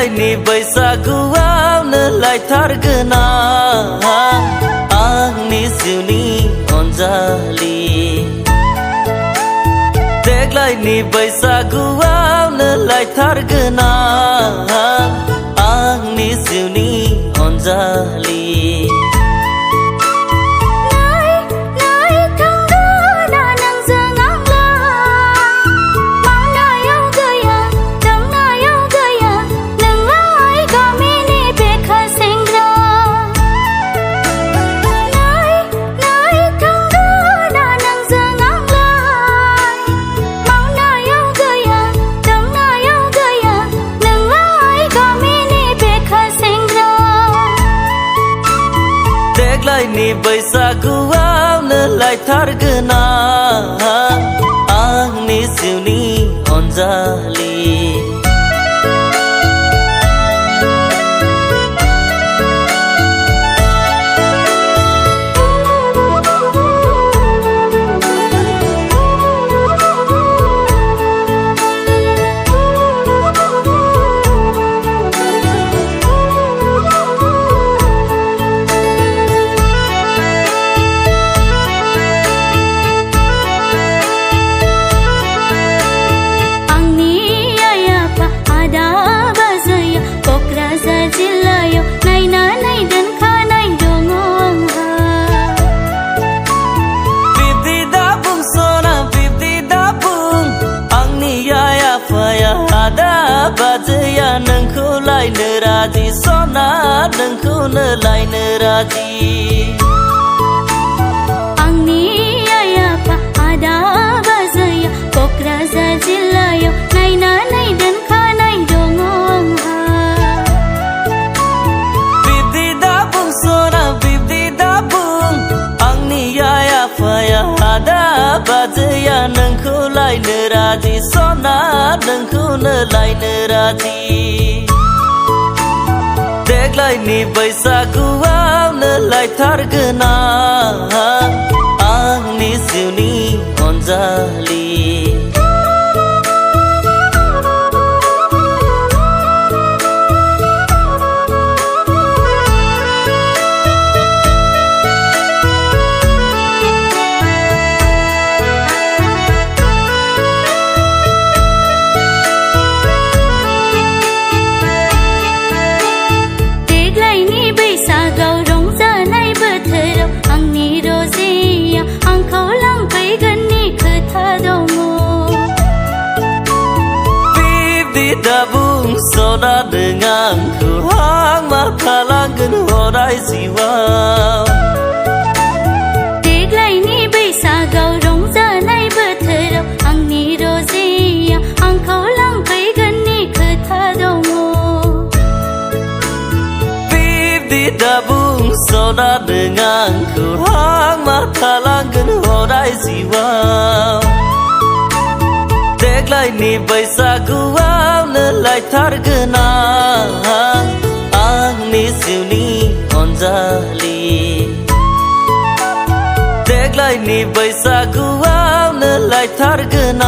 देग्लायनि बैसागुआवनो लायथारगोन आं आंनि जिउनि अनजालि देग्लायनि बैसागुआवनो लायथारगोन आं आंनि जिउनि अनजालि देग्लायनि बैसागुआवनो लायथारगोन आं आंनि जिउनि अनजालि बाजैया नोंखौ लायनो राजि सना नोंखौनो लायनो राजि आंनि आइ आफा आदा बाजैया क'क्राझार जिल्लायाव नायनानै दोनखानाय दङ आंहा बिब्दि दाबुं सना बिब्दि दाबुं आंनि आइ आफाया आदा बाजैया नोंखौ लायनो राजि सना नोंखौनो लायनो राजि देग्लायनि बैसागुआवनो लायथारगोन आं आंनि जिउनि अनजालि दाबुं सना नों आंखौ हां मा खालामगोन हराय जिउआव देग्लायनि बैसागाव रंजानाय बोथोराव आंनि रजेया आंखौ लांफैगोननि खोथा दङ बिब्दि दाबुं सना नों आंखौ हां मा खालामगोन हराय जिउआव देग्लायनि बैसागुआवनो लायथारगोन आं आंनि जिउनि अनजालि देग्लायनि बैसागुआवनो लायथारगोन